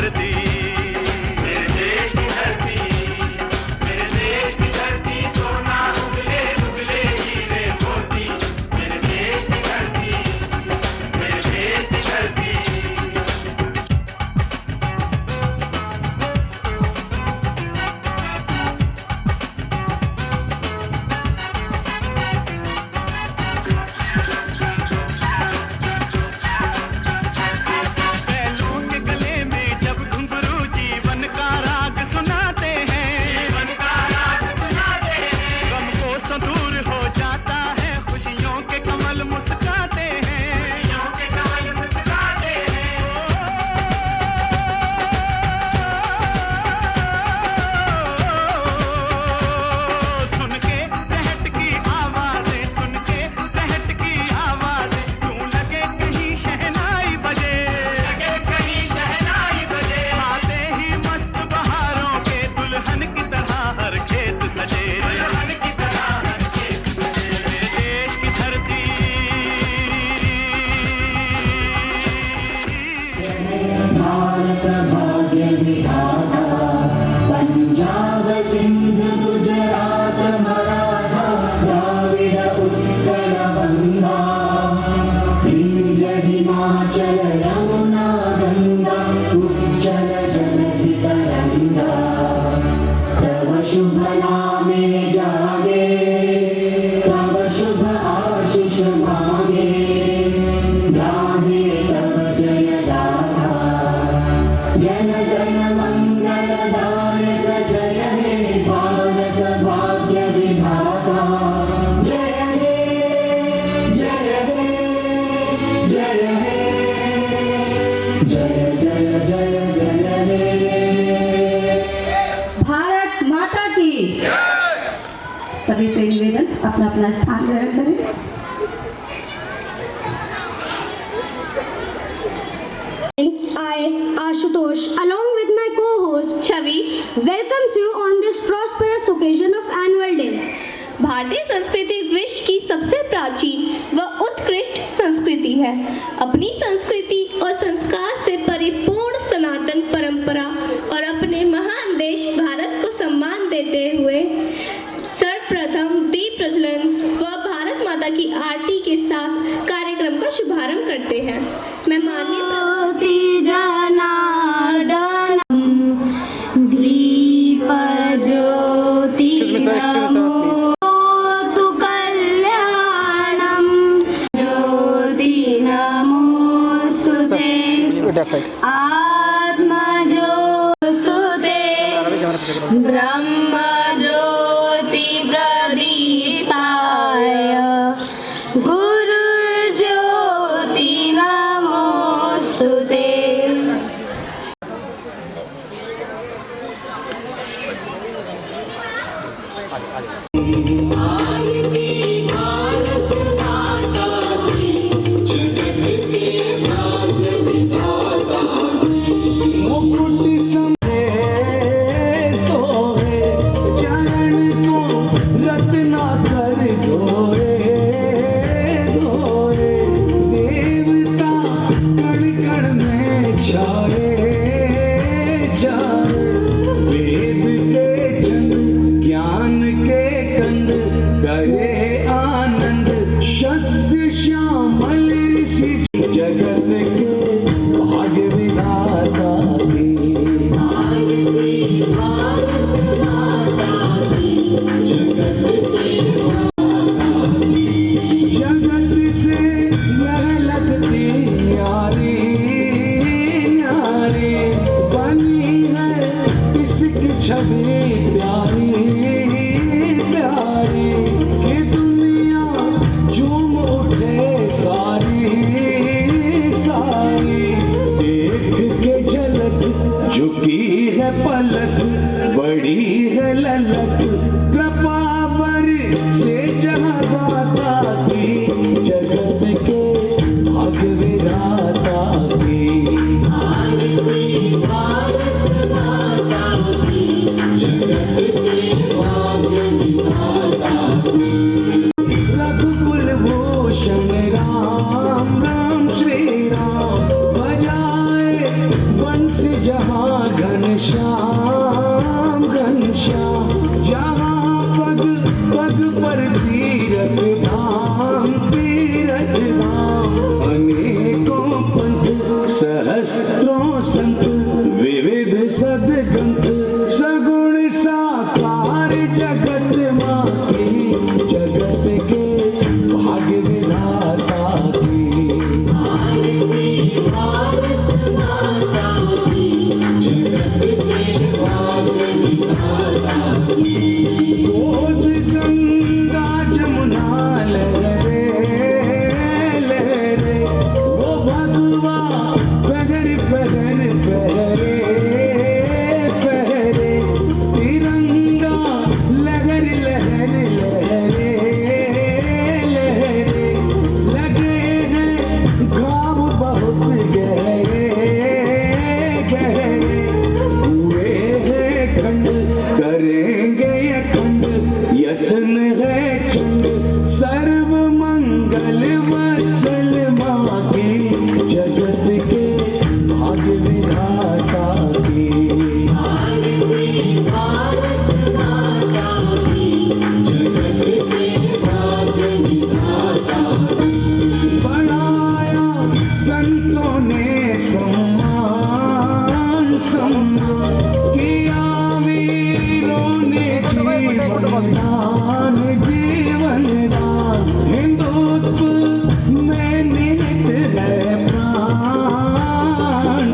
धरती, मेरे देश की धरती, मेरे देश की धरती, सोना उगले उगले हीरे मोती, मेरे देश की धरती, मेरे देश की धरती। पंजाब सिंध गुजरात मराठा द्राविड उत्कल बंगा विंध्य हिमाचल यमुना गंगा उज्जल जलधि तरंगा तव शुभ नामे जागे तव शुभ आशीष मांगे गाहे तव जय गाथा जन गण मंगलदायक जय हे भारत भाग्य विधाता जय हे जय हे जय हे जय जय जय जय हे भारत माता की सभी से निवेदन अपना अपना स्थान ग्रहण करें। I, Ashutosh, along with my co-host Chavi, welcomes you on this prosperous occasion of Annual Day. भारतीय संस्कृति विश्व की सबसे प्राचीन व उत्कृष्ट संस्कृति है। अपनी संस्कृति और संस्कार से परिपूर्ण सनातन परंपरा और अपने महान देश भारत को सम्मान देते हुए सर्वप्रथम दीप प्रज्वलन व भारत माता की आरती के साथ कार्यक्रम का शुभारंभ करते हैं। मैं माननीय दीप ज्योति तु कल्याणम ज्योति नमोस्तुते आत्मा ज्योतिस्तुते ब्रह्म ज्योति प्रदीप्ताय गुरुर्ज्योति नमोस्तुते। राम राम श्री राम बजाए हंस जहाँ घनश्याम घनश्याम, जहाँ पग पग पर तीरथ धाम तीरथ धाम। अनेकों पंथ सहस्त्रों संत, विविध सदग्रंथ, सगुण साकार जगत माँ की, जगत के भाग्य विधाता की। गोद गंगा जमुना लहरे लहरे, वो भगवा पहर पहर पहरे पहरे, तिरंगा लहर लहर लहरे लहरे। लगे हैं घाव बहुत गहरे गहरे, हुए हैं खंड करेंगे अखंड, यत्न है चंड सर्व मंगल वत्सल माँ की, जगत के भाग्य विधाता की। बढ़ाया संतों ने सम्मान सम्मान, किया वीरों ने जीवन दान जीवन दान। हिंदुत्व में निहित है प्राण,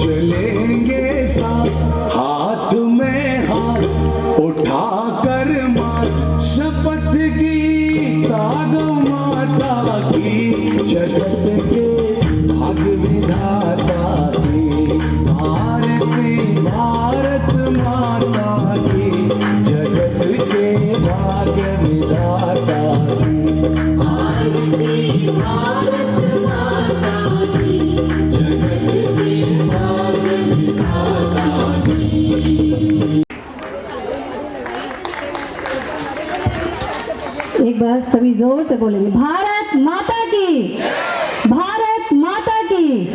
चलेंगे साथ हाथ में हाथ उठा कर मात, शपथ गीता गौ माता की, जगत के भाग्य विधाता की। भारती भारत माता की, जगत के भाग्य विधाता की। भारती भारत माता की, जगत के भाग्य विधाता की। एक बार सभी जोर से बोलेंगे, भारत माता की, भारत माता की।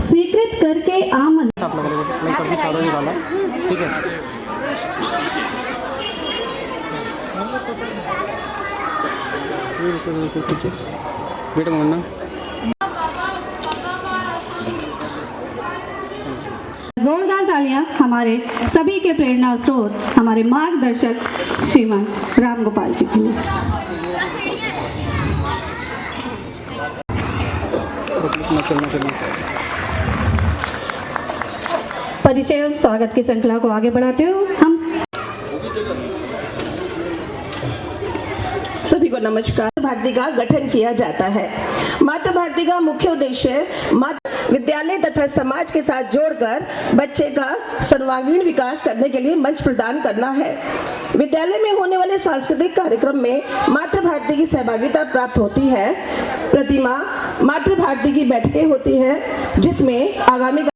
स्वीकृत करके आमंत्रण। आप लोगों को मैं कभी छोड़ो नहीं वाला, ठीक है। बेटा मुन्ना, जोरदार तालियां हमारे सभी के प्रेरणा स्रोत, हमारे मार्गदर्शक श्रीमान राम गोपाल जी के लिए। परिचय और स्वागत की श्रृंखला को आगे बढ़ाते हुए हम सभी को नमस्कार। भारती का गठन किया जाता है। मातृ भारती का मुख्य उद्देश्य विद्यालय तथा समाज के साथ जोड़कर बच्चे का सर्वांगीण विकास करने के लिए मंच प्रदान करना है। विद्यालय में होने वाले सांस्कृतिक कार्यक्रम में मातृ भारती की सहभागिता प्राप्त होती है। प्रतिमा मातृ भारती की बैठकें होती हैं, जिसमें आगामी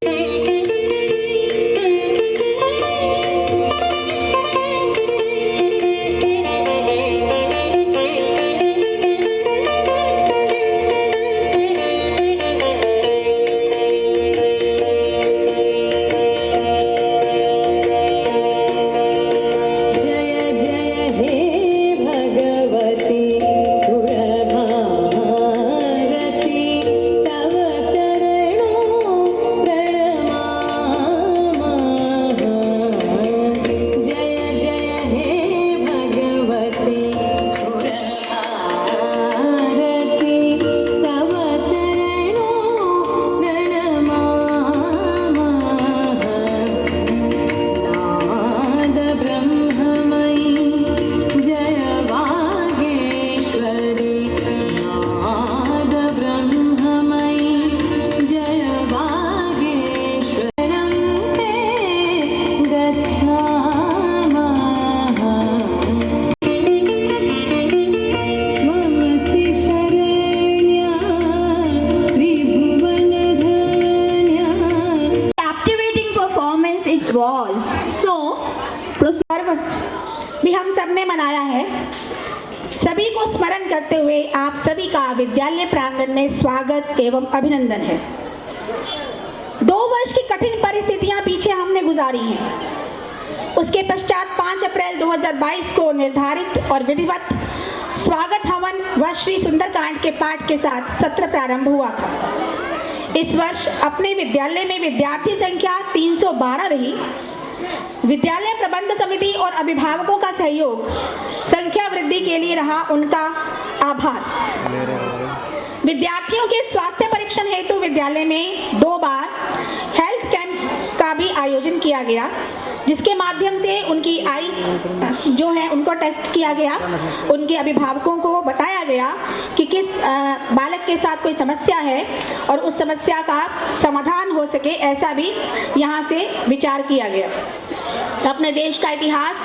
सुरभारती तव चरणों को स्मरण करते हुए आप सभी का विद्यालय प्रांगण में स्वागत एवं अभिनंदन है। 2 वर्ष की कठिन परिस्थितियां पीछे हमने गुजारी हैं। उसके पश्चात 5 अप्रैल 2022 को निर्धारित और विधिवत स्वागत हवन व श्री सुंदरकांड के पाठ के साथ सत्र प्रारंभ हुआ था। इस वर्ष अपने विद्यालय में विद्यार्थी संख्या 312 रही। विद्यालय प्रबंध समिति और अभिभावकों का सहयोग संख्या वृद्धि के लिए रहा, उनका आभार। विद्यार्थियों के स्वास्थ्य परीक्षण हेतु विद्यालय में 2 बार हेल्थ कैंप का भी आयोजन किया गया, जिसके माध्यम से उनकी आई जो है उनको टेस्ट किया गया। उनके अभिभावकों को बताया गया कि किस बालक के साथ कोई समस्या है और उस समस्या का समाधान हो सके, ऐसा भी यहाँ से विचार किया गया। अपने देश का इतिहास,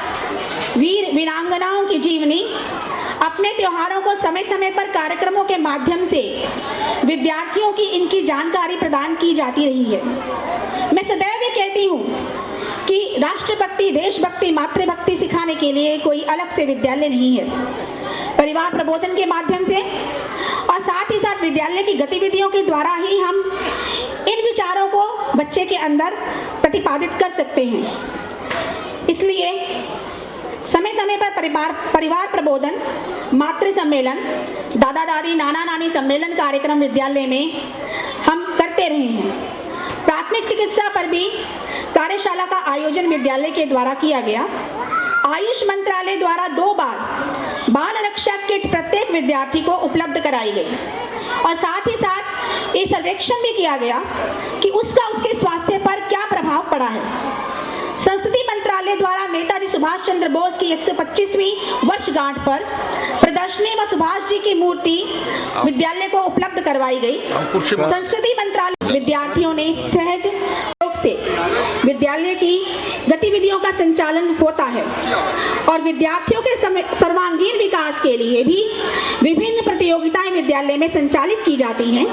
वीर वीरांगनाओं की जीवनी, अपने त्योहारों को समय समय पर कार्यक्रमों के माध्यम से विद्यार्थियों की इनकी जानकारी प्रदान की जाती रही है। मैं सदैव ये कहती हूँ कि राष्ट्रभक्ति, देशभक्ति, मातृभक्ति सिखाने के लिए कोई अलग से विद्यालय नहीं है। परिवार प्रबोधन के माध्यम से और साथ ही साथ विद्यालय की गतिविधियों के द्वारा ही हम इन विचारों को बच्चे के अंदर प्रतिपादित कर सकते हैं। इसलिए समय समय पर परिवार प्रबोधन, मातृ सम्मेलन, दादा दादी, नाना नानी सम्मेलन कार्यक्रम विद्यालय में हम करते रहे हैं। प्राथमिक चिकित्सा पर भी कार्यशाला का आयोजन विद्यालय के द्वारा किया गया। आयुष मंत्रालय द्वारा 2 बार बाल रक्षा किट प्रत्येक विद्यार्थी को उपलब्ध कराई गई और साथ ही साथ ये सर्वेक्षण भी किया गया कि उसका उसके स्वास्थ्य पर क्या प्रभाव पड़ा है। संस्कृति मंत्रालय द्वारा नेताजी सुभाष चंद्र बोस की 125वीं वर्षगांठ पर प्रदर्शनी व सुभाष जी की मूर्ति विद्यालय को उपलब्ध करवाई गई। संस्कृति मंत्रालय विद्यार्थियों ने सहज रूप से विद्यालय की गतिविधियों का संचालन होता है और विद्यार्थियों के सर्वांगीण विकास के लिए भी विभिन्न प्रतियोगिताएं विद्यालय में संचालित की जाती हैं।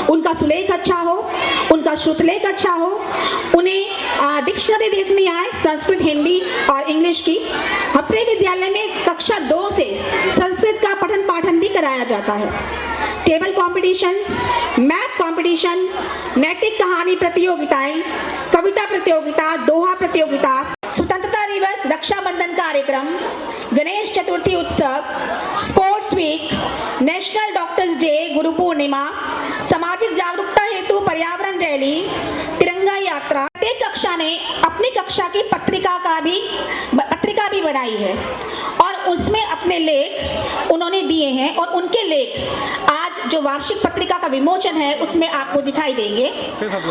उनका सुलेख अच्छा हो, उनका श्रुतलेख अच्छा हो, उन्हें डिक्शनरी देखनी आए, संस्कृत, हिंदी और इंग्लिश की। अपने विद्यालय में कक्षा 2 से संस्कृत का पठन पाठन भी कराया जाता है। टेबल कॉम्पिटिशन्स, मैथ कॉम्पिटिशन, नैतिक कहानी प्रतियोगिताएं, कविता प्रतियोगिता, दोहा प्रतियोगिता, स्वतंत्रता दिवस, रक्षाबंधन कार्यक्रम, गणेश चतुर्थी उत्सव, sports week, national doctors day, Guru Purnima, सामाजिक जागरूकता हेतु पर्यावरण रैली, तिरंगा यात्रा। प्रत्येक कक्षा ने अपनी कक्षा की पत्रिका भी बनाई है और उसमें अपने लेख उन्होंने दिए हैं और उनके लेख आज जो वार्षिक पत्रिका का विमोचन है उसमें आपको दिखाई देंगे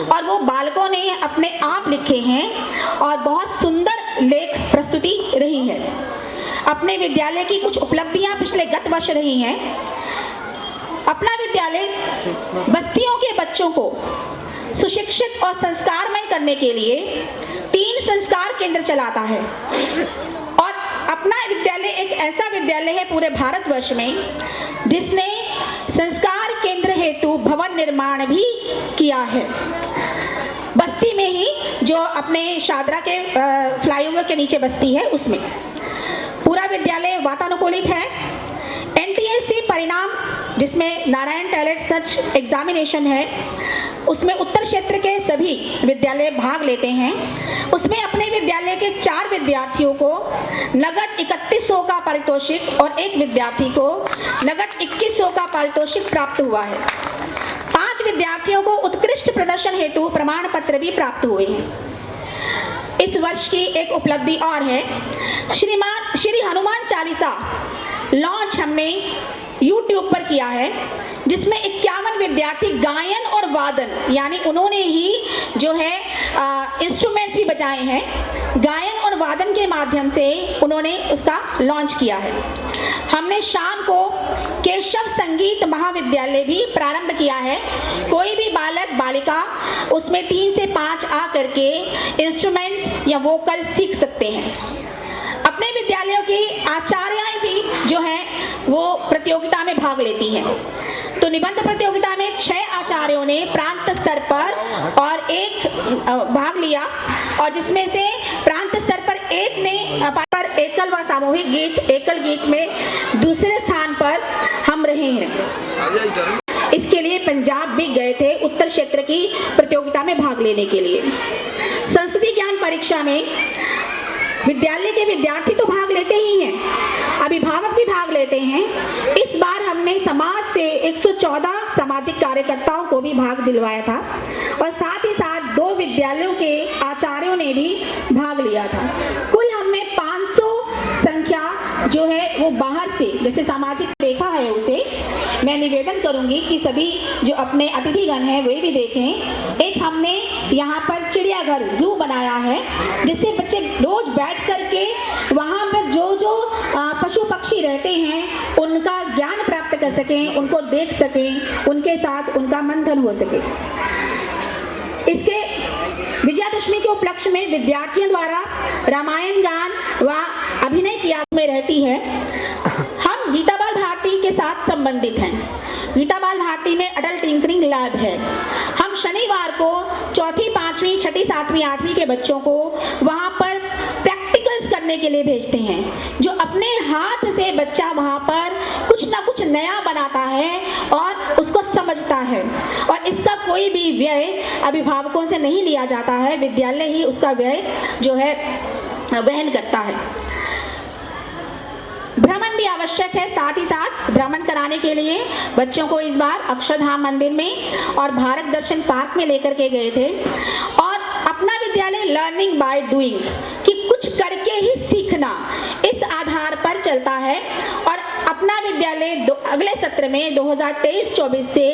और वो बालकों ने अपने आप लिखे हैं और बहुत सुंदर लेख प्रस्तुति रही है। अपने विद्यालय की कुछ उपलब्धियां पिछले गत वर्ष रही हैं। अपना विद्यालय बस्तियों के बच्चों को सुशिक्षित और संस्कारमय करने के लिए 3 संस्कार केंद्र चलाता है और अपना विद्यालय एक ऐसा विद्यालय है पूरे भारतवर्ष में जिसने संस्कार केंद्र हेतु भवन निर्माण भी किया है। बस्ती में ही जो अपने शादरा के फ्लाईओवर के नीचे बस्ती है उसमें पूरा विद्यालय वातानुकूलित है। NTSC परिणाम जिसमें नारायण टैलेंट सर्च एग्जामिनेशन है उसमें उत्तर क्षेत्र के सभी विद्यालय भाग लेते हैं। उसमें अपने विद्यालय के 4 विद्यार्थियों को नगद 3100 का पारितोषिक और 1 विद्यार्थी को नगद 2100 का पारितोषिक प्राप्त हुआ है। 5 विद्यार्थियों को उत्कृष्ट प्रदर्शन हेतु प्रमाण पत्र भी प्राप्त हुए हैं। इस वर्ष की एक उपलब्धि और है, श्री हनुमान चालीसा लॉन्च हमने YouTube पर किया है जिसमें 51 विद्यार्थी गायन और वादन यानी उन्होंने ही जो है इंस्ट्रूमेंट्स भी बजाए हैं, गायन और वादन के माध्यम से उन्होंने उसका लॉन्च किया है। हमने शाम को केशव संगीत महाविद्यालय भी प्रारंभ किया है। कोई भी बालक बालिका उसमें 3 से 5 आ करके इंस्ट्रूमेंट्स या वोकल सीख सकते हैं। अपने विद्यालयों की आचार्याएं भी जो हैं वो प्रतियोगिता में भाग लेती हैं। तो निबंध प्रतियोगिता में 6 आचार्यों ने प्रांत स्तर पर और 1 भाग लिया और जिसमें से प्रांत स्तर पर 1 ने पर एकल व सामूहिक गीत एकल गीत में दूसरे स्थान पर हम रहे हैं। इसके लिए पंजाब भी गए थे उत्तर क्षेत्र की प्रतियोगिता में भाग लेने के लिए। संस्कृति ज्ञान परीक्षा में विद्यालय के विद्यार्थी तो भाग लेते ही हैं, अभिभावक भी भाग लेते हैं। इस बार हमने समाज से 114 सामाजिक कार्यकर्ताओं को भी भाग दिलवाया था और साथ ही साथ 2 विद्यालयों के आचार्यों ने भी भाग लिया था। कुल हमने 500 संख्या जो है वो बाहर से, जैसे सामाजिक रेखा है उसे मैं निवेदन करूंगी कि सभी जो अपने अतिथिगण हैं वे भी देखें। एक हमने यहाँ पर चिड़ियाघर जू बनाया है जिससे बच्चे रोज बैठ करके वहाँ पर जो पशु पक्षी रहते हैं उनका ज्ञान प्राप्त कर सकें, उनको देख सकें, उनके साथ उनका मंथन हो सके। इसके विजयादशमी के उपलक्ष्य में विद्यार्थियों द्वारा रामायण गान व अभिनय की आस में रहती है। हम गीता बाल भारती के साथ संबंधित हैं। गीता बाल भारती में अडल्ट टिंकरिंग लैब है। हम शनिवार को 4वीं, 5वीं, 6ठी, 7वीं, 8वीं के बच्चों को वहाँ पर प्रैक्टिकल्स करने के लिए भेजते हैं, जो अपने हाथ से बच्चा वहाँ पर कुछ ना कुछ नया बनाता है और उसको समझता है। और इसका कोई भी व्यय अभिभावकों से नहीं लिया जाता है, विद्यालय ही उसका व्यय जो है वहन करता है। भ्रमण भी आवश्यक है। साथ ही साथ भ्रमण कराने के लिए बच्चों को इस बार अक्षरधाम मंदिर में और भारत दर्शन पार्क में लेकर के गए थे। और अपना विद्यालय लर्निंग बाय डूइंग, कि कुछ करके ही सीखना, इस आधार पर चलता है। और अपना विद्यालय अगले सत्र में 2023-24 से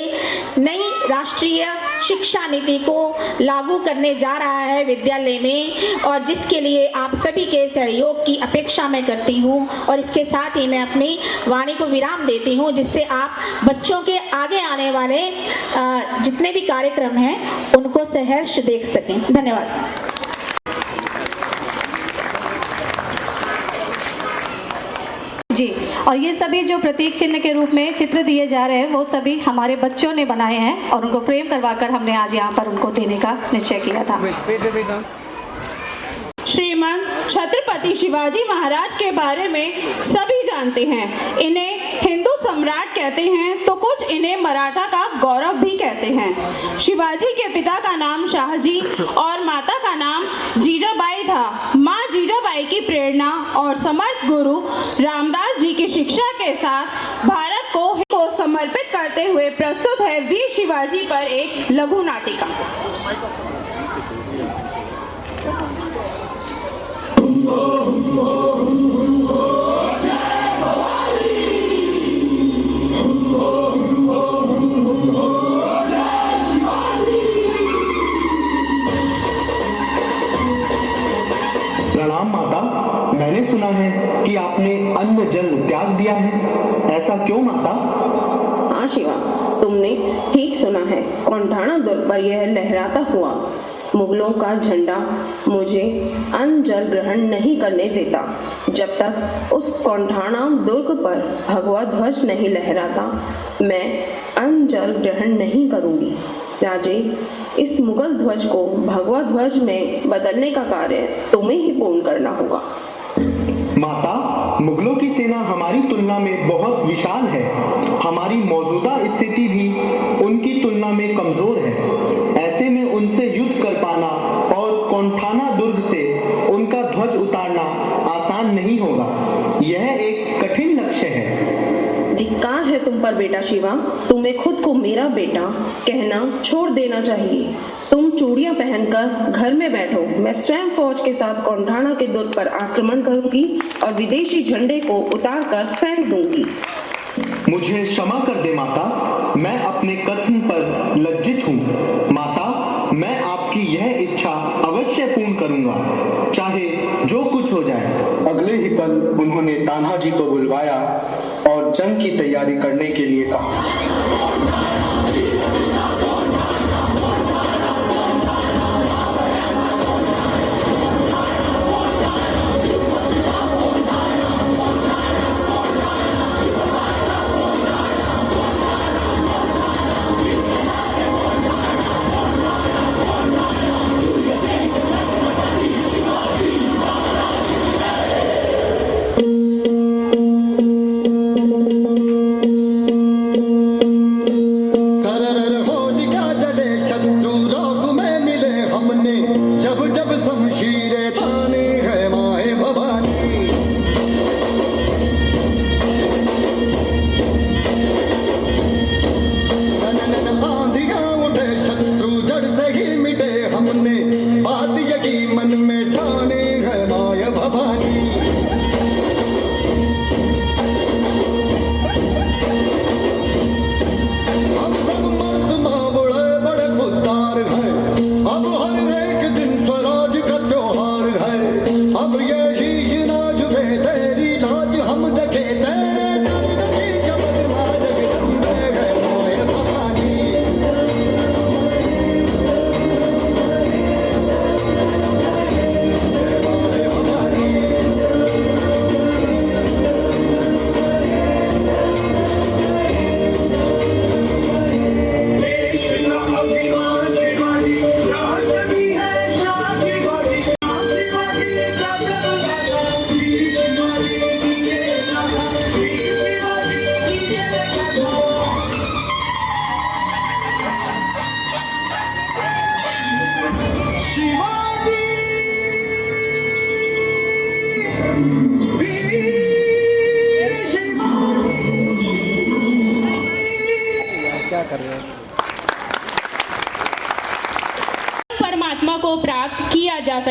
नई राष्ट्रीय शिक्षा नीति को लागू करने जा रहा है विद्यालय में, और जिसके लिए आप सभी के सहयोग की अपेक्षा मैं करती हूं। और इसके साथ ही मैं अपनी वाणी को विराम देती हूं, जिससे आप बच्चों के आगे आने वाले जितने भी कार्यक्रम हैं उनको सहर्ष देख सकें। धन्यवाद। जी, और ये सभी जो प्रतीक चिन्ह के रूप में चित्र दिए जा रहे हैं वो सभी हमारे बच्चों ने बनाए हैं और उनको फ्रेम करवाकर हमने आज यहाँ पर उनको देने का निश्चय किया था। श्रीमान छत्रपति शिवाजी महाराज के बारे में सभी जानते हैं। इन्हें हिंदू सम्राट कहते हैं तो कुछ इन्हें मराठा का गौरव भी कहते हैं। शिवाजी के पिता का नाम शाहजी और माता का नाम जीजाबाई था। माँ जीजाबाई की प्रेरणा और समर्थ गुरु रामदास जी की शिक्षा के साथ भारत को समर्पित करते हुए प्रस्तुत है वीर शिवाजी पर एक लघु नाटिका। प्रणाम माता, मैंने सुना है कि आपने अन्न जल त्याग दिया है, ऐसा क्यों माता? हाँ शिवा, तुमने ठीक सुना है। कौंढाणा दुर्ग पर यह लहराता हुआ मुगलों का झंडा मुझे अन्न जल ग्रहण नहीं करने देता। जब तक उस कौंढाणा दुर्ग पर भगवा ध्वज नहीं लहराता, मैं अन्न जल ग्रहण नहीं करूंगी। राजे, इस मुगल ध्वज को भगवा ध्वज में बदलने का कार्य तुम्हें ही पूर्ण करना होगा। माता, मुगलों की सेना हमारी तुलना में बहुत विशाल है। हमारी मौजूदा स्थिति भी उनकी तुलना में कमजोर है। ऐसे में उनसे युद्ध कर पाना और कौंढाणा दुर्ग से उनका ध्वज उतारना आसान नहीं होगा। यह एक कठिन लक्ष्य है। धिक्कार है तुम पर बेटा शिवा, तुम्हें खुद को मेरा बेटा कहना छोड़ देना चाहिए। तुम चूड़ियां पहनकर घर में बैठो, मैं स्वयं फौज के साथ कौंढाणा के दुर्ग पर आक्रमण करूंगी और विदेशी झंडे को उतार कर फेंक दूंगी। मुझे क्षमा कर दे माता, मैं अपने कथन पर लज्जित हूँ। माता, मैं आपकी यह इच्छा अवश्य पूर्ण करूंगा, चाहे जो कुछ हो जाए। अगले ही पल उन्होंने तान्हा जी को बुलवाया और जंग की तैयारी करने के लिए कहा।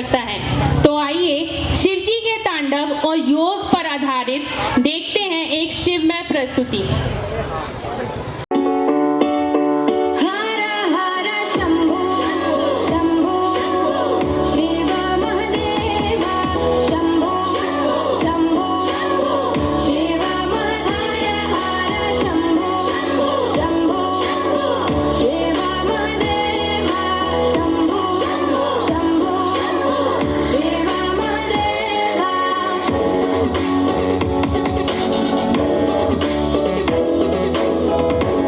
सकता है। तो आइए शिव जी के तांडव और योग पर आधारित देखते हैं एक शिवमय प्रस्तुति। Thank you.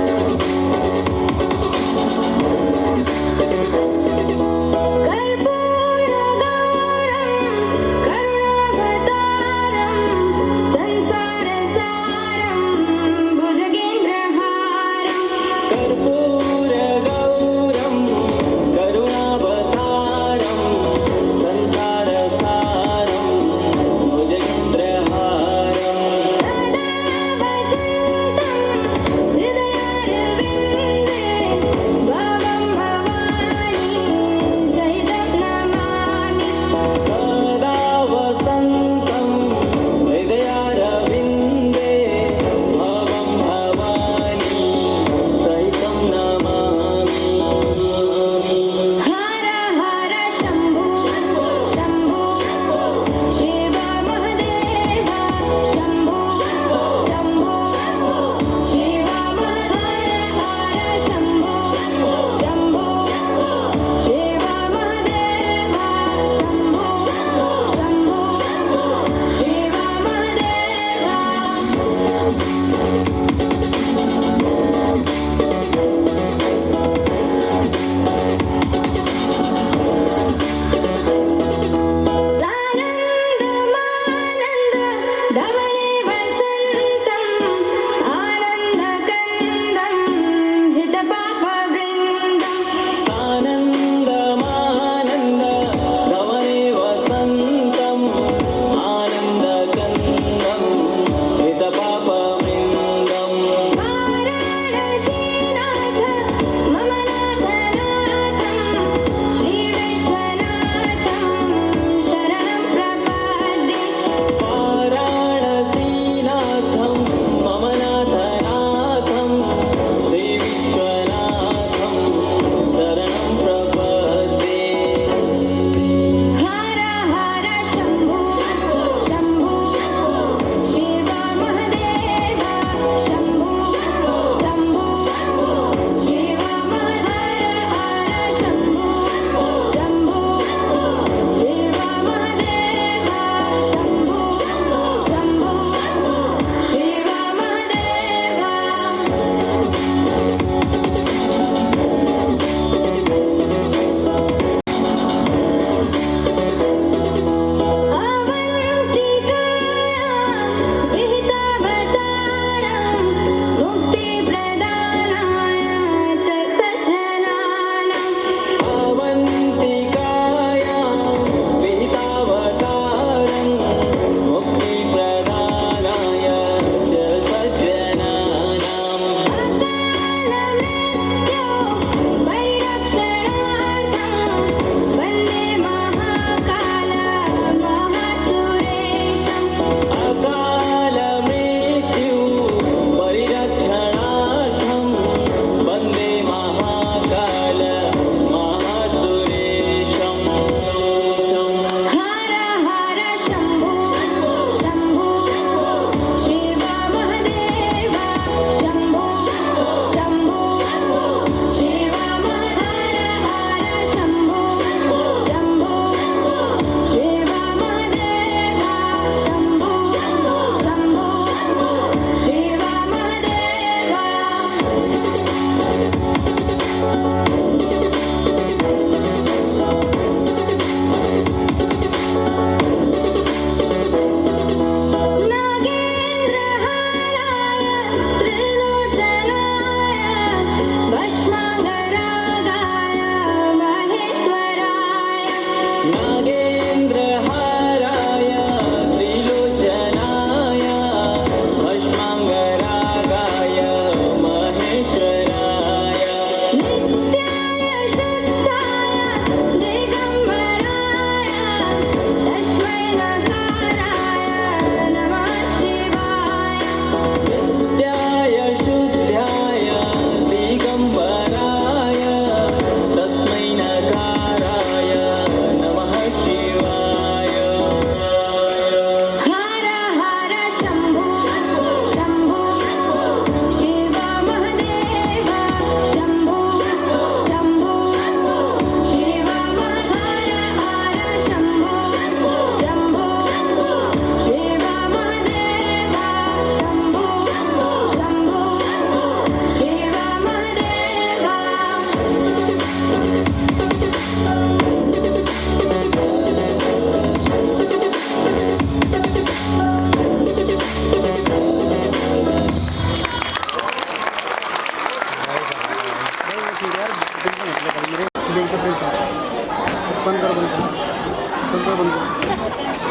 बंद करो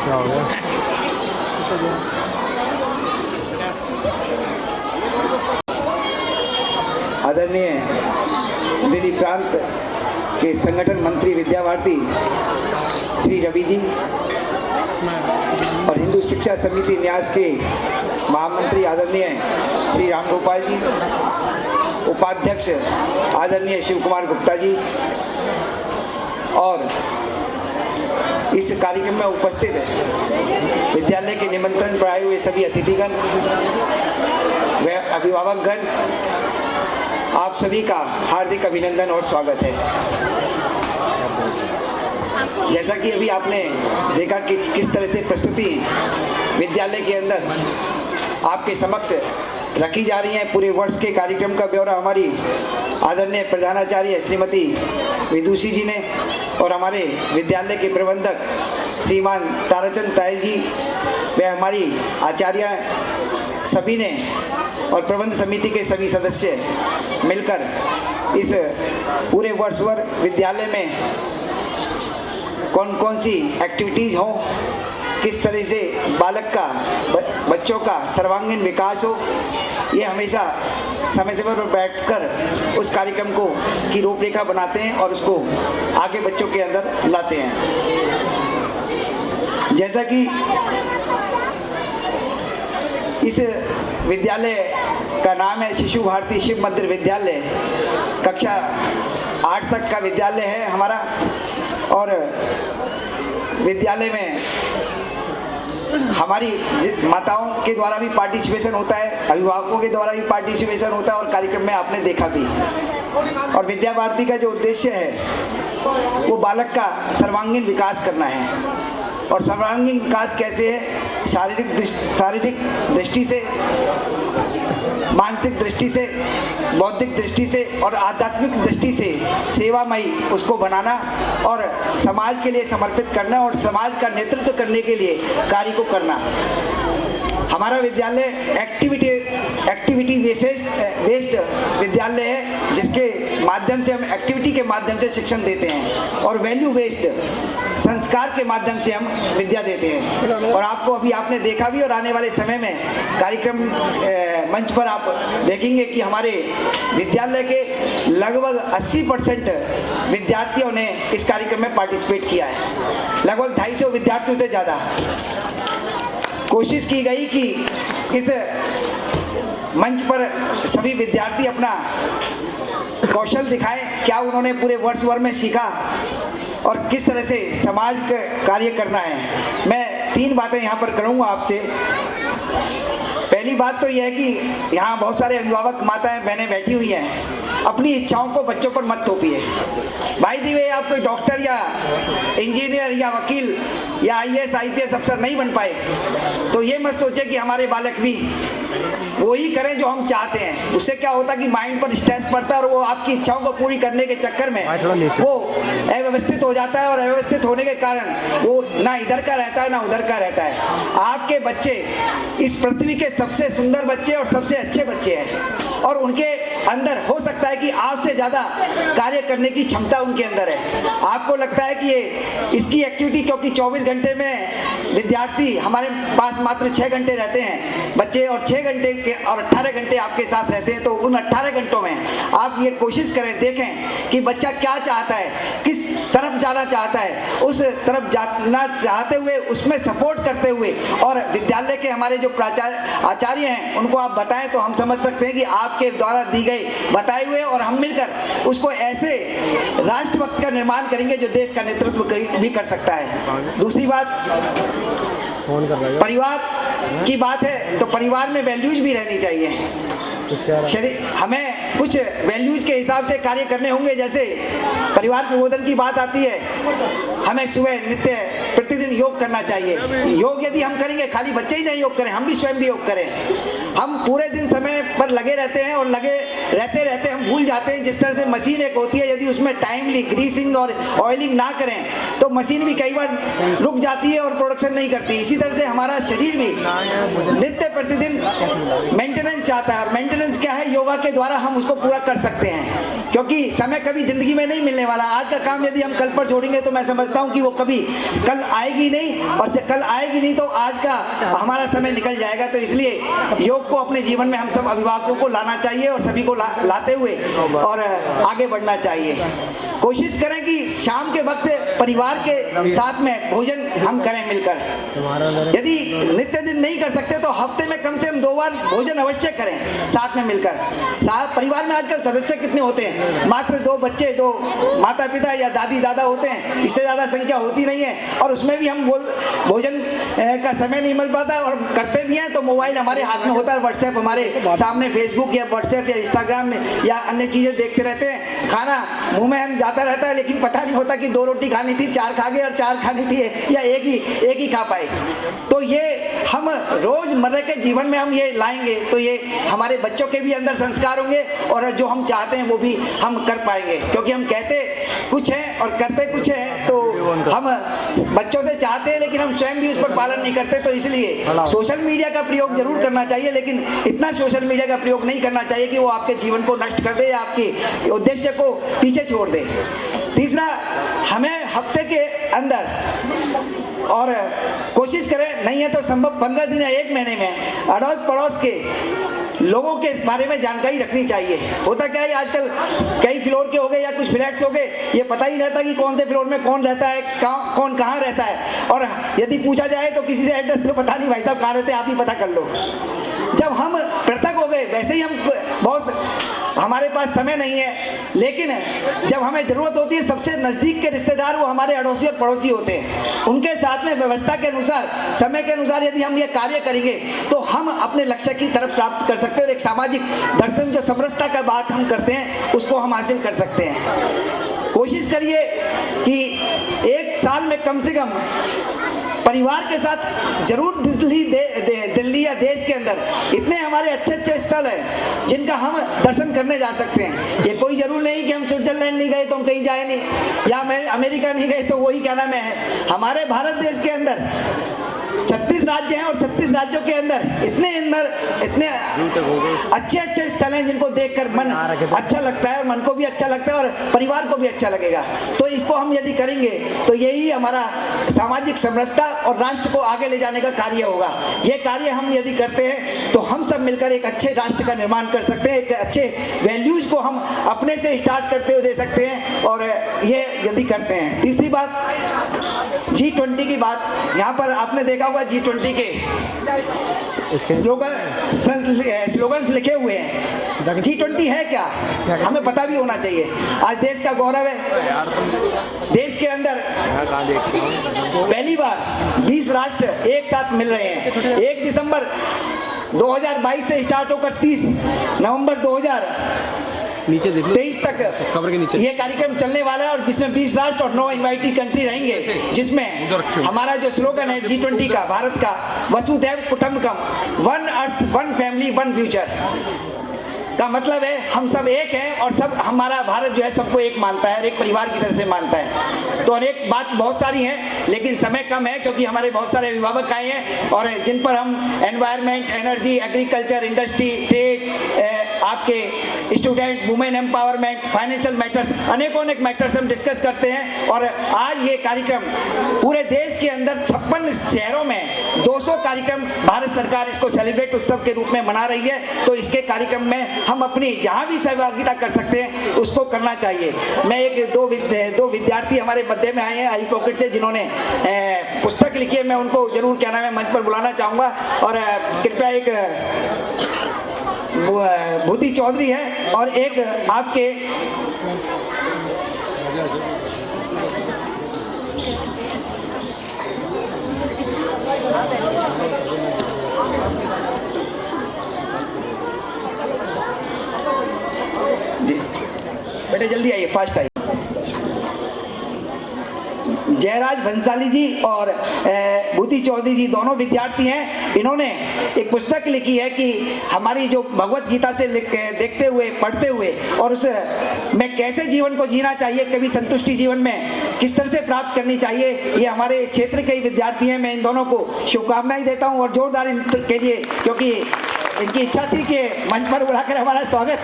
क्या हो गया? आदरणीय दिल्ली प्रांत के संगठन मंत्री विद्या भारती श्री रवि जी और हिंदू शिक्षा समिति न्यास के महामंत्री आदरणीय श्री राम गोपाल जी, उपाध्यक्ष आदरणीय शिव कुमार गुप्ता जी और इस कार्यक्रम में उपस्थित विद्यालय के निमंत्रण पर आए हुए सभी अतिथिगण व अभिभावकगण, आप सभी का हार्दिक अभिनंदन और स्वागत है। जैसा कि अभी आपने देखा कि किस तरह से प्रस्तुति विद्यालय के अंदर आपके समक्ष रखी जा रही है, पूरे वर्ष के कार्यक्रम का ब्यौरा हमारी आदरणीय प्रधानाचार्य श्रीमती विदुषी जी ने और हमारे विद्यालय के प्रबंधक श्रीमान ताराचंद तायल जी व हमारी आचार्य सभी ने और प्रबंध समिति के सभी सदस्य मिलकर इस पूरे वर्ष भर विद्यालय में कौन कौन सी एक्टिविटीज़ हो, किस तरह से बालक का बच्चों का सर्वांगीण विकास हो, ये हमेशा समय समय पर बैठकर उस कार्यक्रम को की रूपरेखा बनाते हैं और उसको आगे बच्चों के अंदर लाते हैं। जैसा कि इस विद्यालय का नाम है शिशु भारती शिव मंदिर विद्यालय, कक्षा 8 तक का विद्यालय है हमारा और विद्यालय में हमारी माताओं के द्वारा भी पार्टिसिपेशन होता है, अभिभावकों के द्वारा भी पार्टिसिपेशन होता है और कार्यक्रम में आपने देखा भी। और विद्या भारती का जो उद्देश्य है वो बालक का सर्वांगीण विकास करना है। और सर्वांगीण विकास कैसे है? शारीरिक दृष्टि से, मानसिक दृष्टि से, बौद्धिक दृष्टि से और आध्यात्मिक दृष्टि से सेवामयी उसको बनाना और समाज के लिए समर्पित करना और समाज का नेतृत्व करने के लिए कार्य को करना। हमारा विद्यालय एक्टिविटी बेस्ड विद्यालय है, जिसके माध्यम से हम एक्टिविटी के माध्यम से शिक्षण देते हैं और वैल्यू बेस्ड संस्कार के माध्यम से हम विद्या देते हैं। और आपको अभी आपने देखा भी और आने वाले समय में कार्यक्रम मंच पर आप देखेंगे कि हमारे विद्यालय के लगभग 80% विद्यार्थियों ने इस कार्यक्रम में पार्टिसिपेट किया है। लगभग 250 विद्यार्थियों से ज़्यादा कोशिश की गई कि इस मंच पर सभी विद्यार्थी अपना कौशल दिखाएं, क्या उन्होंने पूरे वर्ष भर में सीखा और किस तरह से समाज का कार्य करना है। मैं 3 बातें यहाँ पर करूँगा आपसे। पहली बात तो यह है कि यहाँ बहुत सारे अभिभावक माताएं बहनें बैठी हुई हैं, अपनी इच्छाओं को बच्चों पर मत थोपिए। भाई दिवे आप कोई डॉक्टर या इंजीनियर या वकील या IAS IPS अफसर नहीं बन पाए तो ये मत सोचे कि हमारे बालक भी वही करें जो हम चाहते हैं। उससे क्या होता है कि माइंड पर स्ट्रेस पड़ता है और वो आपकी इच्छाओं को पूरी करने के चक्कर में वो अव्यवस्थित हो जाता है और अव्यवस्थित होने के कारण वो ना इधर का रहता है ना उधर का रहता है। आपके बच्चे इस पृथ्वी के सबसे सुंदर बच्चे और सबसे अच्छे बच्चे हैं और उनके अंदर हो सकता है कि आपसे ज़्यादा कार्य करने की क्षमता उनके अंदर है। आपको लगता है कि ये इसकी एक्टिविटी, क्योंकि 24 घंटे में विद्यार्थी हमारे पास मात्र 6 घंटे रहते हैं बच्चे और 6 घंटे के और 18 घंटे आपके साथ रहते हैं, तो उन 18 घंटों में आप ये कोशिश करें, देखें कि बच्चा क्या चाहता है, किस तरफ जाना चाहता है, उस तरफ जाना चाहते हुए उसमें सपोर्ट करते हुए और विद्यालय के हमारे जो आचार्य हैं उनको आप बताएं तो हम समझ सकते हैं कि आपके द्वारा दी गई बताए हुए और हम मिलकर उसको ऐसे राष्ट्रभक्त का निर्माण करेंगे जो देश का नेतृत्व भी कर सकता है। दूसरी बात, परिवार की बात है तो परिवार में वैल्यूज भी रहनी चाहिए। हमें कुछ वैल्यूज के हिसाब से कार्य करने होंगे। जैसे परिवार प्रबोधन की बात आती है, हमें सुबह नित्य प्रतिदिन योग करना चाहिए। योग यदि हम करेंगे, खाली बच्चे ही नहीं योग करें, हम भी स्वयं भी योग करें। हम पूरे दिन समय पर लगे रहते हैं और लगे रहते रहते हम भूल जाते हैं। जिस तरह से मशीन एक होती है, यदि उसमें टाइमली ग्रीसिंग और ऑयलिंग ना करें तो मशीन भी कई बार रुक जाती है और प्रोडक्शन नहीं करती। इसी तरह से हमारा शरीर भी नित्य प्रतिदिन मेंटेनेंस चाहता है और मेंटेनेंस क्या है, योगा के द्वारा हम उसको पूरा कर सकते हैं। क्योंकि समय कभी जिंदगी में नहीं मिलने वाला। आज का काम यदि हम कल पर छोड़ेंगे तो मैं समझता हूँ कि वो कभी कल आएगी नहीं, और जब कल आएगी नहीं तो आज का हमारा समय निकल जाएगा। तो इसलिए योग को अपने जीवन में हम सब अभिभावकों को लाना चाहिए और सभी को लाते हुए और आगे बढ़ना चाहिए। कोशिश करें कि शाम के वक्त परिवार के साथ में भोजन हम करें मिलकर। यदि नित्य दिन नहीं कर सकते तो हफ्ते में कम से कम 2 बार भोजन अवश्य करें साथ में मिलकर। साथ परिवार में आजकल सदस्य कितने होते हैं? मात्र 2 बच्चे, 2 माता पिता या दादी दादा होते हैं, इससे ज़्यादा संख्या होती नहीं है। और उसमें भी हम भोजन का समय नहीं मिल पाता, और करते भी हैं तो मोबाइल हमारे हाथ में होता है, व्हाट्सएप हमारे सामने, फेसबुक या व्हाट्सएप या इंस्टाग्राम में या अन्य चीज़ें देखते रहते हैं। खाना मुँह में हम जाता रहता है लेकिन पता नहीं होता कि 2 रोटी खानी थी 4 खा गए, और 4 खानी थी या एक ही खा पाए। तो ये हम रोजमर्रा के जीवन में हम ये लाएंगे तो ये हमारे बच्चों के भी अंदर संस्कार होंगे, और जो हम चाहते हैं वो भी हम कर पाएंगे। क्योंकि हम कहते कुछ हैं और करते कुछ हैं, तो हम बच्चों से चाहते हैं लेकिन हम स्वयं भी उस पर पालन नहीं करते। तो इसलिए सोशल मीडिया का प्रयोग जरूर करना चाहिए, लेकिन इतना सोशल मीडिया का प्रयोग नहीं करना चाहिए कि वो आपके जीवन को नष्ट कर दे या आपके उद्देश्य को पीछे छोड़ दे। तीसरा, हमें हफ्ते के अंदर और कोशिश करें, नहीं है तो संभव 15 दिन या 1 महीने में अड़ोस पड़ोस के लोगों के बारे में जानकारी रखनी चाहिए। होता क्या है, आजकल कई फ्लोर के हो गए या कुछ फ्लैट्स हो गए, ये पता ही रहता कि कौन से फ्लोर में कौन रहता है, कौन कहाँ रहता है। और यदि पूछा जाए तो किसी से एड्रेस तो पता नहीं, भाई साहब कहाँ रहते हैं, आप ही पता कर लो। जब हम पृथक हो गए, वैसे ही हम बहुत हमारे पास समय नहीं है, लेकिन जब हमें जरूरत होती है, सबसे नज़दीक के रिश्तेदार वो हमारे अड़ोसी और पड़ोसी होते हैं। उनके साथ में व्यवस्था के अनुसार, समय के अनुसार यदि हम ये कार्य करेंगे तो हम अपने लक्ष्य की तरफ प्राप्त कर सकते हैं, और एक सामाजिक दर्शन जो समरसता का बात हम करते हैं उसको हम हासिल कर सकते हैं। कोशिश करिए कि 1 साल में कम से कम परिवार के साथ जरूर दिल्ली या देश के अंदर इतने हमारे अच्छे अच्छे स्थल हैं जिनका हम दर्शन करने जा सकते हैं। ये कोई जरूर नहीं कि हम स्विट्जरलैंड नहीं गए तो हम कहीं जाए नहीं, या मैं अमेरिका नहीं गए तो वही क्या नाम है। हमारे भारत देश के अंदर 36 राज्य हैं, और 36 राज्यों के अंदर इतने अच्छे अच्छे स्थल हैं जिनको देखकर मन अच्छा लगता है, मन को भी अच्छा लगता है और परिवार को भी अच्छा लगेगा। तो इसको हम यदि करेंगे तो यही हमारा सामाजिक समरसता और राष्ट्र को आगे ले जाने का कार्य होगा। ये कार्य हम यदि करते हैं तो हम सब मिलकर एक अच्छे राष्ट्र का निर्माण कर सकते हैं, एक अच्छे वैल्यूज को हम अपने से स्टार्ट करते हुए दे सकते हैं, और ये यदि करते हैं। तीसरी बात, G20 की बात। यहाँ पर आपने देखा होगा G20 के स्लोगन्स लिखे हुए हैं। G20 है क्या, हमें पता भी होना चाहिए। आज देश का गौरव है, देश के अंदर पहली बार 20 राष्ट्र एक साथ मिल रहे हैं। 1 दिसंबर 2022 से स्टार्ट होकर 30 नवंबर 2023 तक ये कार्यक्रम चलने वाला है, और जिसमें 20 राष्ट्र और 9 इनवाइटेड कंट्री रहेंगे, जिसमें हमारा जो स्लोगन है G20 का, भारत का, वसुधैव कुटुंबकम, 1 अर्थ 1 फैमिली 1 फ्यूचर का मतलब है हम सब एक हैं, और सब हमारा भारत जो है सबको एक मानता है और एक परिवार की तरह से मानता है। तो अनेक बात बहुत सारी हैं, लेकिन समय कम है क्योंकि हमारे बहुत सारे अभिभावक आए हैं, और जिन पर हम environment, energy, agriculture, industry, trade, आपके student, women empowerment, financial matters, अनेक मैटर्स हम डिस्कस करते हैं। और आज ये कार्यक्रम पूरे देश के अंदर 56 शहरों में 200 कार्यक्रम भारत सरकार इसको सेलिब्रेट उत्सव के रूप में मना रही है। तो इसके कार्यक्रम में हम अपनी जहाँ भी सहभागिता कर सकते हैं उसको करना चाहिए। मैं दो विद्यार्थी हमारे मध्य में आए हैं आई पॉकेट से, जिन्होंने पुस्तक लिखी है, मैं उनको जरूर क्या नाम है मंच पर बुलाना चाहूँगा। और कृपया एक भूति चौधरी है और एक आपके जी बेटे जल्दी आइए, फास्ट आइए। जयराज भंसाली जी और भूति चौधरी जी दोनों विद्यार्थी हैं। इन्होंने एक पुस्तक लिखी है कि हमारी जो भगवत गीता से देखते हुए, पढ़ते हुए, और उस में कैसे जीवन को जीना चाहिए, कभी संतुष्टि जीवन में किस तरह से प्राप्त करनी चाहिए। ये हमारे क्षेत्र के विद्यार्थी हैं। मैं इन दोनों को शुभकामनाएं देता हूं और जोरदार इनके लिए, क्योंकि इनकी इच्छा थी कि मंच पर बुलाकर हमारा स्वागत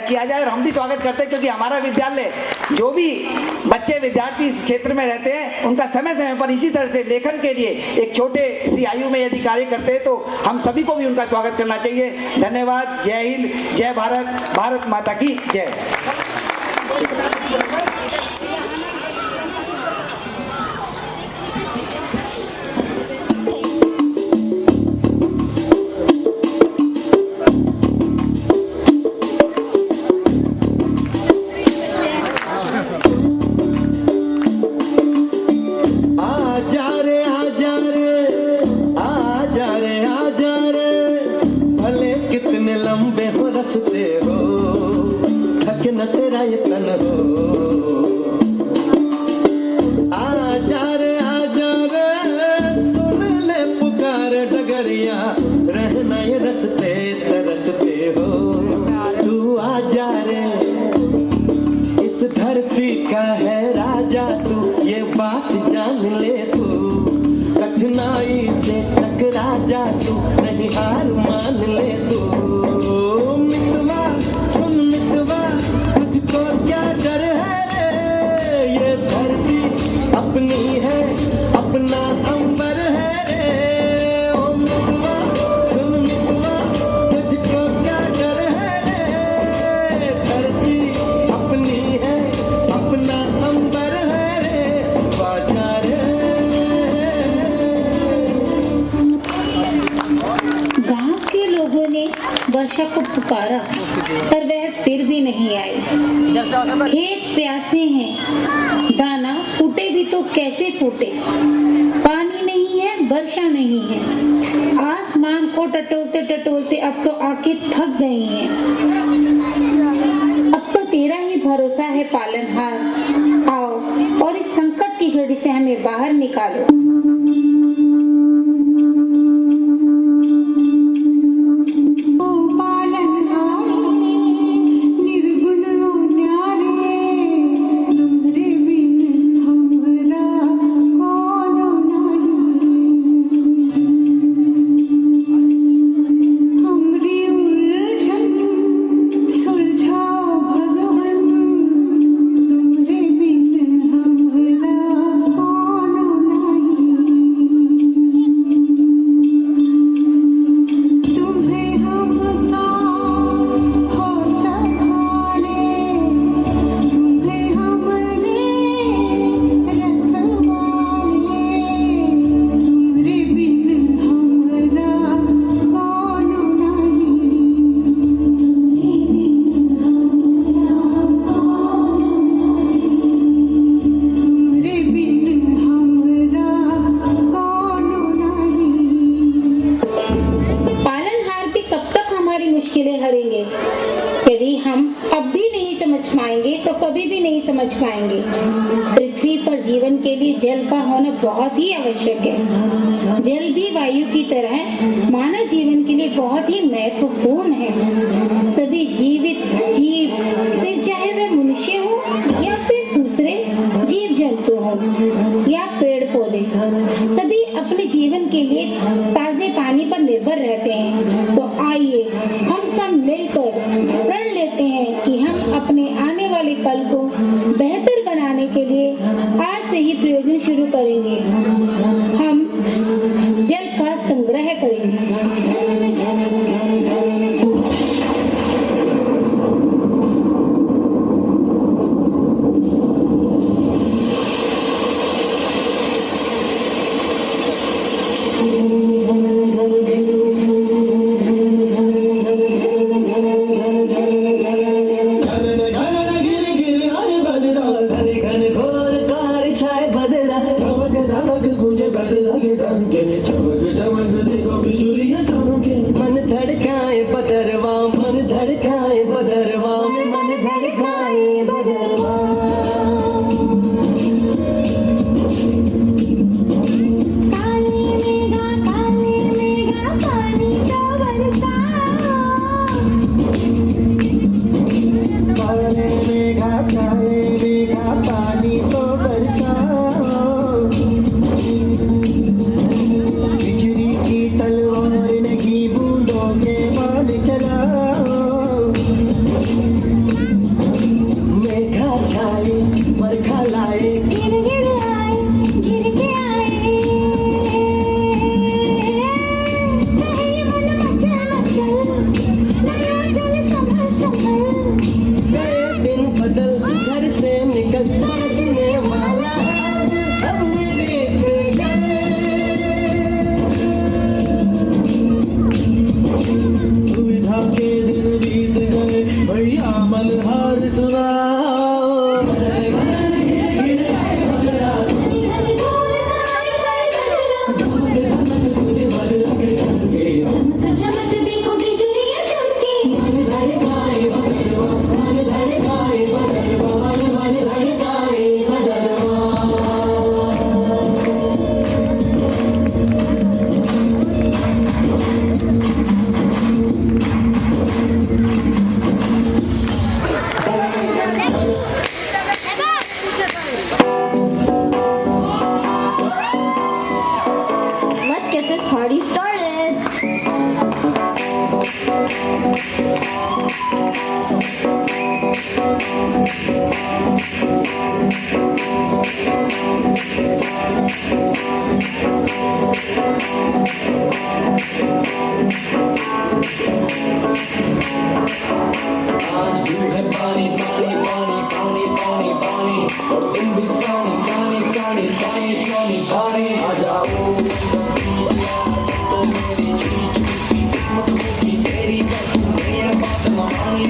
किया जाए और हम भी स्वागत करते हैं, क्योंकि हमारा विद्यालय जो भी बच्चे विद्यार्थी इस क्षेत्र में रहते हैं उनका समय समय पर इसी तरह से लेखन के लिए एक छोटे सी आयु में यदि कार्य करते हैं तो हम सभी को भी उनका स्वागत करना चाहिए। धन्यवाद। जय हिंद, जय भारत, भारत माता की जय। वर्षा को पुकारा पर वह फिर भी नहीं आई। खेत प्यासे हैं, दाना फूटे भी तो कैसे फूटे। पानी नहीं है, वर्षा नहीं है, आसमान को टटोलते टटोलते अब तो आके थक गई हैं। अब तो तेरा ही भरोसा है पालनहार, आओ और इस संकट की घड़ी से हमें बाहर निकालो। यदि हम अब भी नहीं समझ पाएंगे तो कभी भी नहीं समझ पाएंगे। पृथ्वी पर जीवन के लिए जल का होना बहुत ही आवश्यक है। जल भी वायु की तरह मानव जीवन के लिए बहुत ही महत्वपूर्ण है। सभी जीवित जीव, फिर चाहे वे मनुष्य हो या फिर दूसरे जीव जंतु हो या पेड़ पौधे, सभी अपने जीवन के लिए ताजे पानी पर निर्भर रहते हैं। तो आइए हम सब मिलकर प्रण लेते हैं कि हम अपने आने वाले कल को बेहतर बनाने के लिए आज से ही प्रयोजन शुरू करेंगे। हम जल का संग्रह करेंगे। बिजली की तलवार नहीं बूंदों के मल्हार सुनाओ। Let's get this party started. आज भी है पानी पानी पानी पानी पानी पानी और तुम भी सानी सानी सानी सानी सानी सानी आ जाओ। तो मेरी किस्मत होगी तेरी मेरा बात मानी।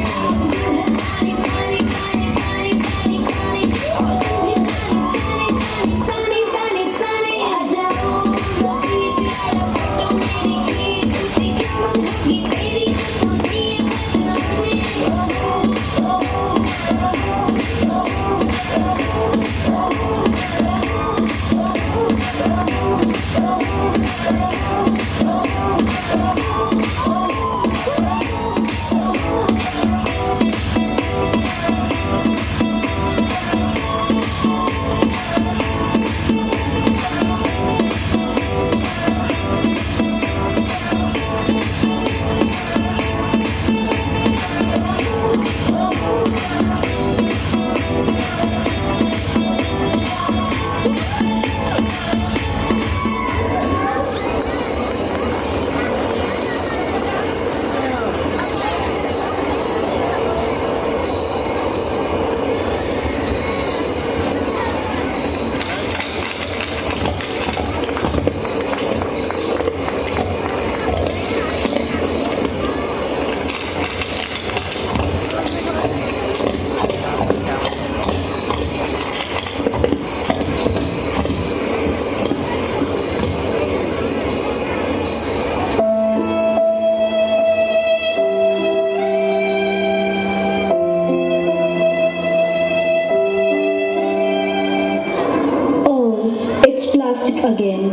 Again,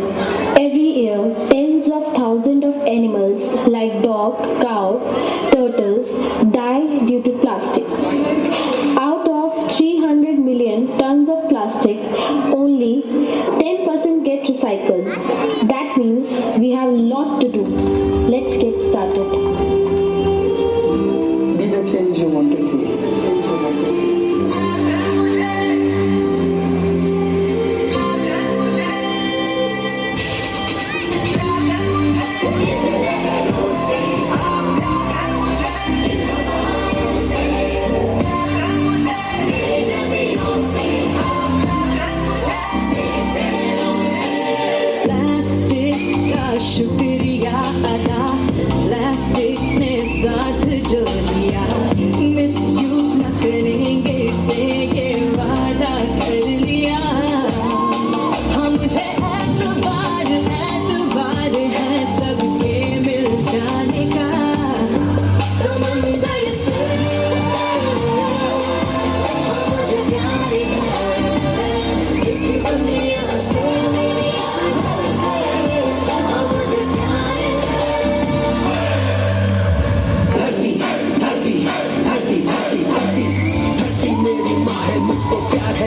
every year, tens of thousands of animals like dog, cow, turtles die due to plastic. Out of 300 million tons of plastic, only 10% get recycled. That means we have a lot to do. Let's get started. Be the change you want to see. शुक्रिया अदा plastic ने साथ जो लिया, misuse न करेंगे से ये वादा कर लिया। हम मुझे एतबार है सबके मिल जाने का। समंदर से मुझे प्यार है इस दुनिया से।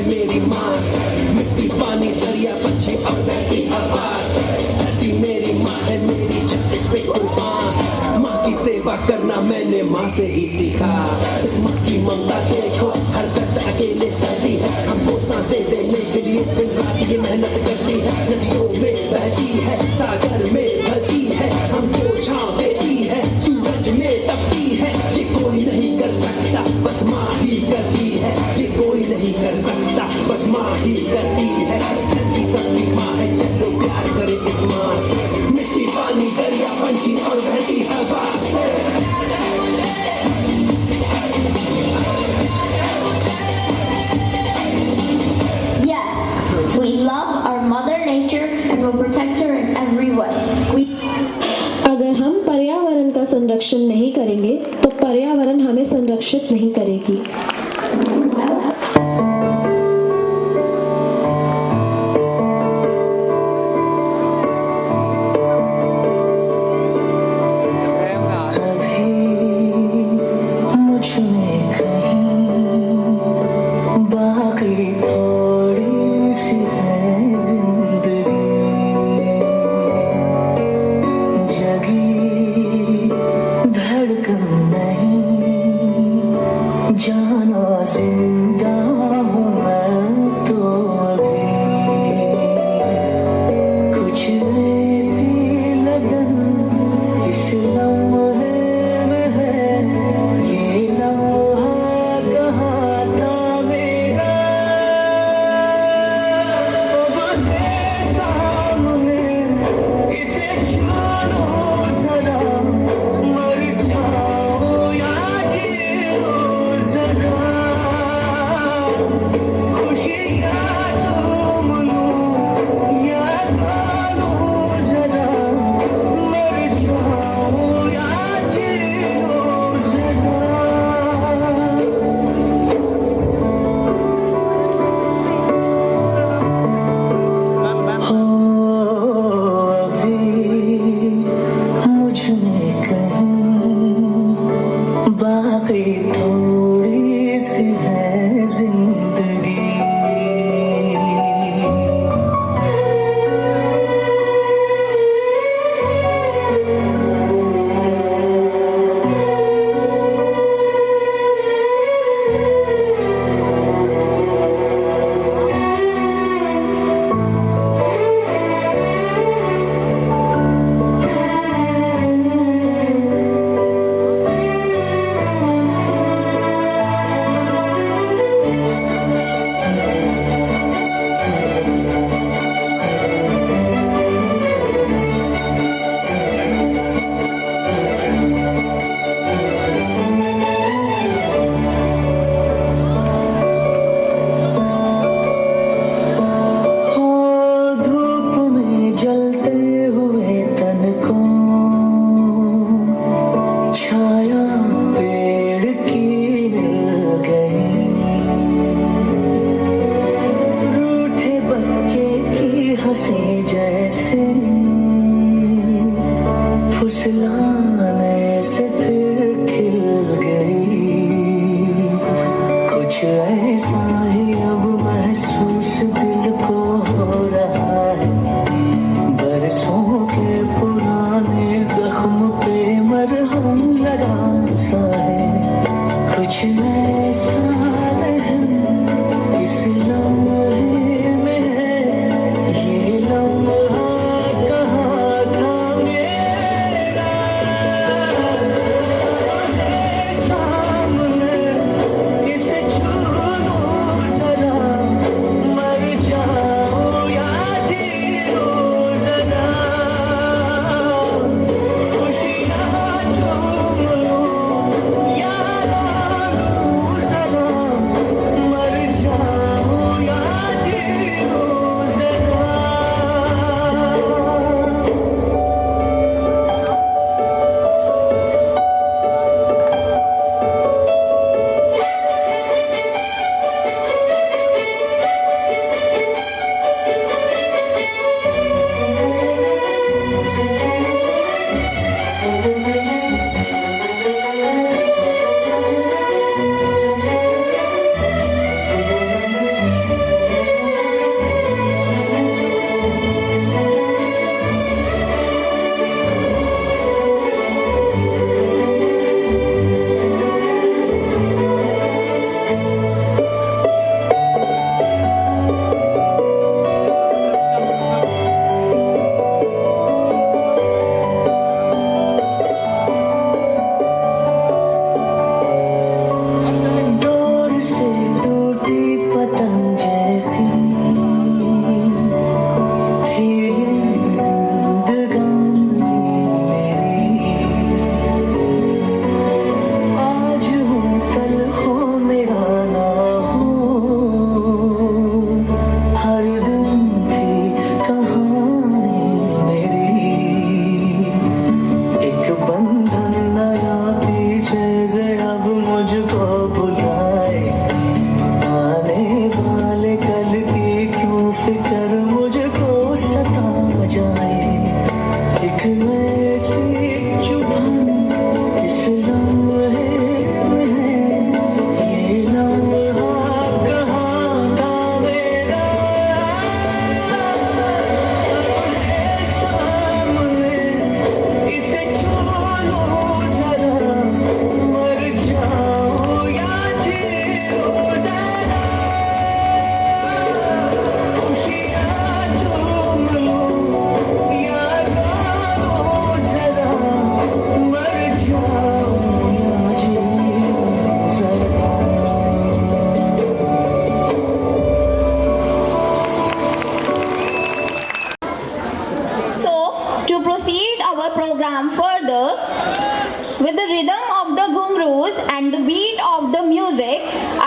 मेरी माँ से मिट्टी पानी दरिया पक्षी और बहती आवाज। धरती मेरी माँ है मेरी छत इस पे कुर्बान। माँ की सेवा करना मैंने माँ से ही सीखा। इस माँ की ममता देखो हर दर्द अकेले सहती है। हमको सांसें देने के लिए दिन रात ये मेहनत करती है। नदियों में बहती है सागर में ढलती है, हमको छाँव देती है सूरज में तपती है। ये कोई नहीं कर सकता बस माँ ही करती है। ये कोई नहीं कर सकता बस माँ ही करती है। धरती सबकी माँ है चलो प्यार करे इस माँ से। मिट्टी पानी दरिया पंछी और बहती हवा से। संरक्षण नहीं करेंगे तो पर्यावरण हमें संरक्षित नहीं करेगी।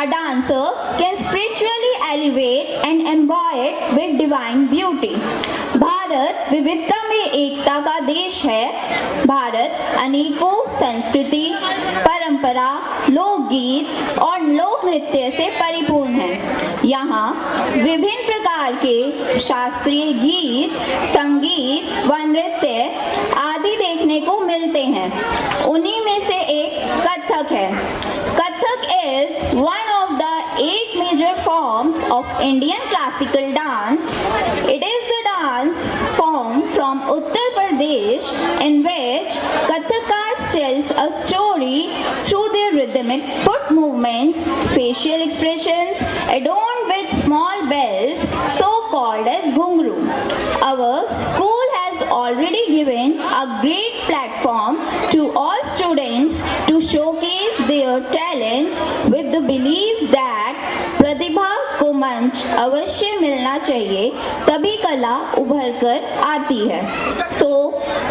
A dancer can spiritually elevate and embody it with divine beauty. Bharat विविधता में एकता का देश है। भारत अनेकों संस्कृति, परंपरा, लोकगीत और लोक नृत्य से परिपूर्ण है। यहाँ विभिन्न प्रकार के शास्त्रीय गीत, संगीत व नृत्य आदि देखने को मिलते हैं। उन्हीं में से एक कथक है। Kathak is one of the 8 major forms of Indian classical dance. It is the dance form from Uttar Pradesh in which Kathakars tells a story through their rhythmic foot movements, facial expressions adorned with small bells, so called as ghungru. Our school has already given a great platform to all students to showcase their talents with the belief that प्रतिभा को मंच अवश्य मिलना चाहिए, तभी कला उभर कर आती है। So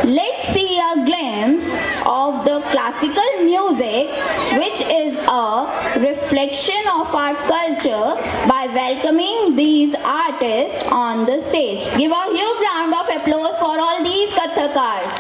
let's see a glimpse of the classical music, which is a reflection of our culture, by welcoming these artists on the stage. Give a huge round of applause for all these Kathakars.